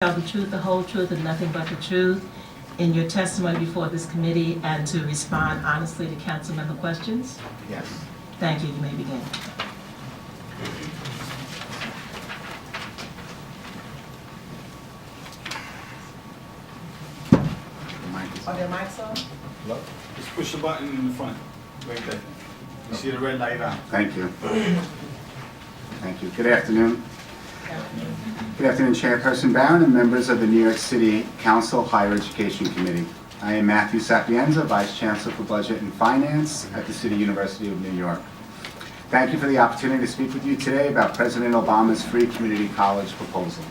Tell the truth, the whole truth, and nothing but the truth in your testimony before this committee and to respond honestly to council member questions? Yes. Thank you. You may begin. Are there mics on? Look, just push the button in the front, right there. You see the red light on. Thank you. Thank you. Good afternoon. Good afternoon, Chairperson Barron and members of the New York City Council Higher Education Committee. I am Matthew Sapienza, Vice Chancellor for Budget and Finance at the City University of New York. Thank you for the opportunity to speak with you today about President Obama's free community college proposal.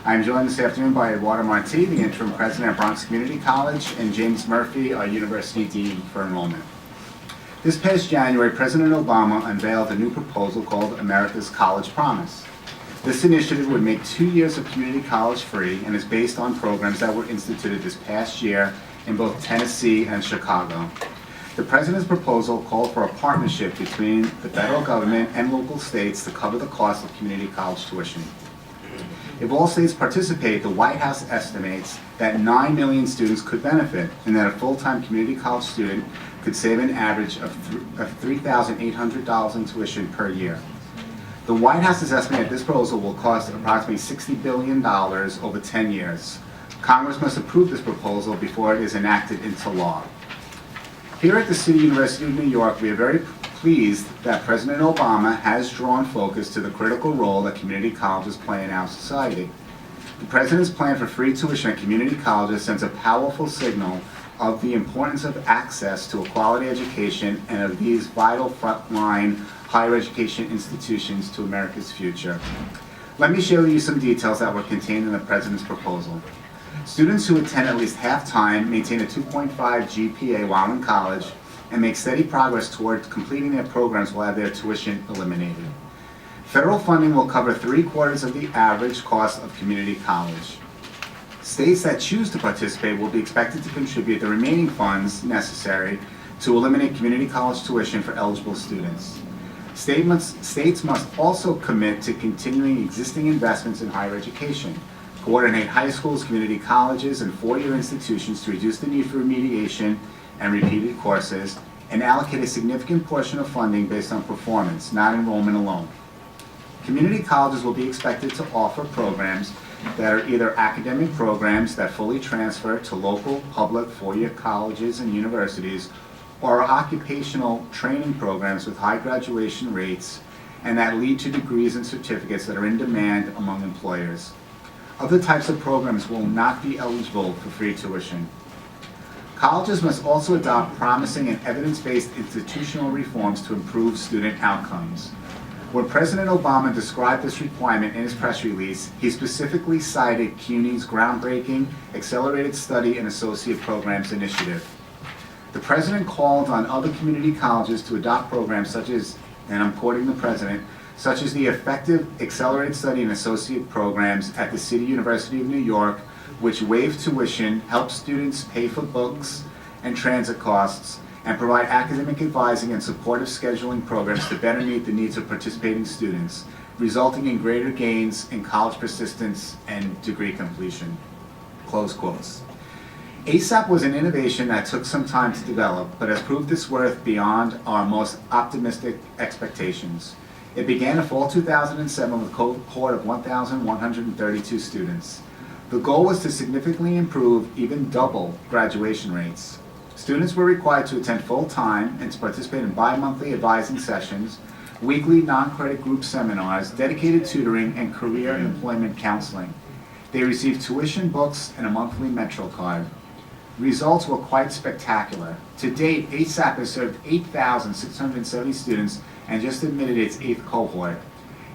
I am joined this afternoon by Eduardo Marti, the interim president of Bronx Community College, and James Murphy, our university dean for enrollment. This past January, President Obama unveiled a new proposal called America's College Promise. This initiative would make 2 years of community college free and is based on programs that were instituted this past year in both Tennessee and Chicago. The President's proposal called for a partnership between the federal government and local states to cover the cost of community college tuition. If all states participate, the White House estimates that 9 million students could benefit and that a full-time community college student could save an average of $3,800 in tuition per year. The White House's estimate that this proposal will cost approximately $60 billion over 10 years. Congress must approve this proposal before it is enacted into law. Here at the City University of New York, we are very pleased that President Obama has drawn focus to the critical role that community colleges play in our society. The President's plan for free tuition at community colleges sends a powerful signal of the importance of access to a quality education and of these vital frontline higher education institutions to America's future. Let me show you some details that were contained in the President's proposal. Students who attend at least half-time, maintain a 2.5 GPA while in college, and make steady progress toward completing their programs will have their tuition eliminated. Federal funding will cover 3/4 of the average cost of community college. States that choose to participate will be expected to contribute the remaining funds necessary to eliminate community college tuition for eligible students. States must also commit to continuing existing investments in higher education, coordinate high schools, community colleges, and four-year institutions to reduce the need for remediation and repeated courses, and allocate a significant portion of funding based on performance, not enrollment alone. Community colleges will be expected to offer programs that are either academic programs that fully transfer to local public four-year colleges and universities, or occupational training programs with high graduation rates and that lead to degrees and certificates that are in demand among employers. Other types of programs will not be eligible for free tuition. Colleges must also adopt promising and evidence-based institutional reforms to improve student outcomes. When President Obama described this requirement in his press release, he specifically cited CUNY's groundbreaking Accelerated Study and Associate Programs initiative. The President called on other community colleges to adopt programs such as, and I'm quoting the President, such as the effective Accelerated Study and Associate Programs at the City University of New York, which waive tuition, help students pay for books and transit costs, and provide academic advising and supportive scheduling programs to better meet the needs of participating students, resulting in greater gains in college persistence and degree completion. Close quotes. ASAP was an innovation that took some time to develop, but has proved its worth beyond our most optimistic expectations. It began in fall 2007 with a cohort of 1,132 students. The goal was to significantly improve, even double, graduation rates. Students were required to attend full-time and to participate in bi-monthly advising sessions, weekly non-credit group seminars, dedicated tutoring, and career and employment counseling. They received tuition, books, and a monthly Metro card. Results were quite spectacular. To date, ASAP has served 8,670 students and just admitted its 8th cohort.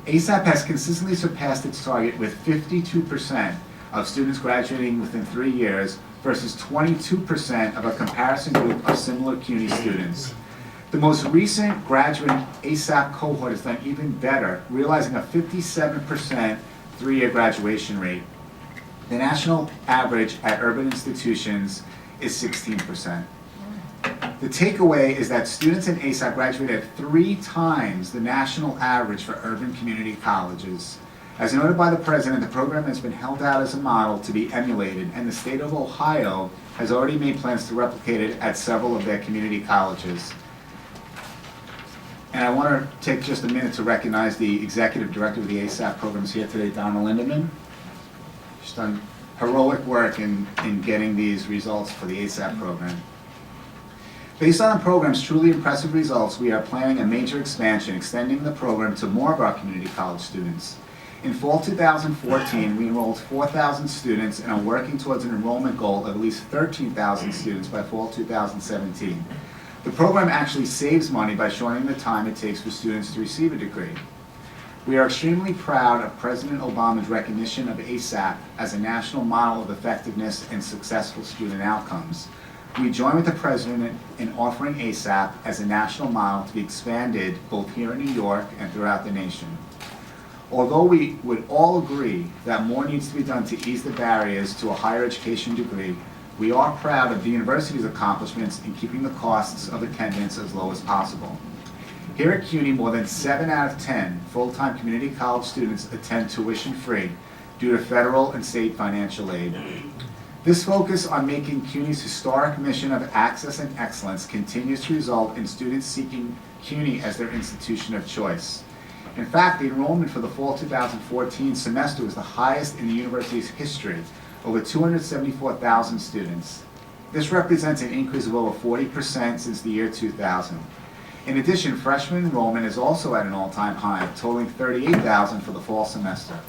ASAP has consistently surpassed its target with 52% of students graduating within 3 years versus 22% of a comparison group of similar CUNY students. The most recent graduating ASAP cohort has done even better, realizing a 57% 3-year graduation rate. The national average at urban institutions is 16%. The takeaway is that students in ASAP graduate at 3 times the national average for urban community colleges. As noted by the President, the program has been held out as a model to be emulated, and the state of Ohio has already made plans to replicate it at several of their community colleges. And I want to take just a minute to recognize the Executive Director of the ASAP programs here today, Donna Lindeman. She's done heroic work in getting these results for the ASAP program. Based on the program's truly impressive results, we are planning a major expansion, extending the program to more of our community college students. In fall 2014, we enrolled 4,000 students and are working towards an enrollment goal of at least 13,000 students by fall 2017. The program actually saves money by shortening the time it takes for students to receive a degree. We are extremely proud of President Obama's recognition of ASAP as a national model of effectiveness and successful student outcomes. We join with the President in offering ASAP as a national model to be expanded both here in New York and throughout the nation. Although we would all agree that more needs to be done to ease the barriers to a higher education degree, we are proud of the university's accomplishments in keeping the costs of attendance as low as possible. Here at CUNY, more than 7 out of 10 full-time community college students attend tuition-free due to federal and state financial aid. This focus on making CUNY's historic mission of access and excellence continues to result in students seeking CUNY as their institution of choice. In fact, the enrollment for the fall 2014 semester was the highest in the university's history, over 274,000 students. This represents an increase of over 40% since the year 2000. In addition, freshman enrollment is also at an all-time high, totaling 38,000 for the fall semester.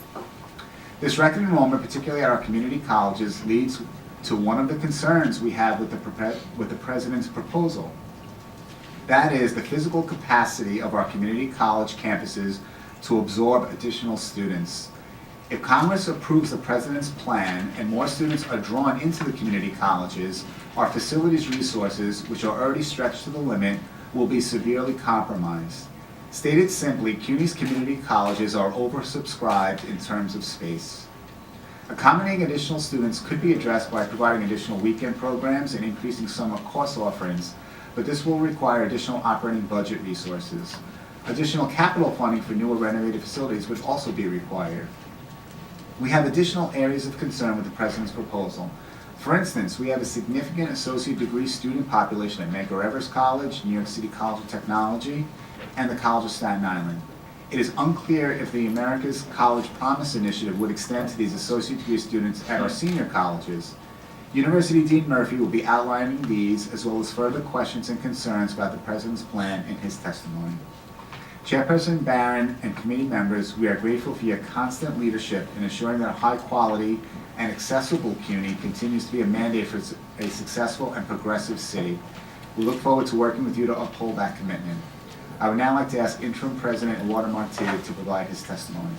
This record enrollment, particularly at our community colleges, leads to one of the concerns we have with the President's proposal. That is the physical capacity of our community college campuses to absorb additional students. If Congress approves the President's plan and more students are drawn into the community colleges, our facilities resources, which are already stretched to the limit, will be severely compromised. Stated simply, CUNY's community colleges are oversubscribed in terms of space. Accommodating additional students could be addressed by providing additional weekend programs and increasing summer course offerings, but this will require additional operating budget resources. Additional capital funding for new or renovated facilities would also be required. We have additional areas of concern with the President's proposal. For instance, we have a significant associate degree student population at Medgar Evers College, New York City College of Technology, and the College of Staten Island. It is unclear if the America's College Promise Initiative would extend to these associate degree students at our senior colleges. University Dean Murphy will be outlining these, as well as further questions and concerns about the President's plan in his testimony. Chairperson Barron and committee members, we are grateful for your constant leadership in ensuring that a high-quality and accessible CUNY continues to be a mandate for a successful and progressive city. We look forward to working with you to uphold that commitment. I would now like to ask Interim President Eduardo Marti to provide his testimony.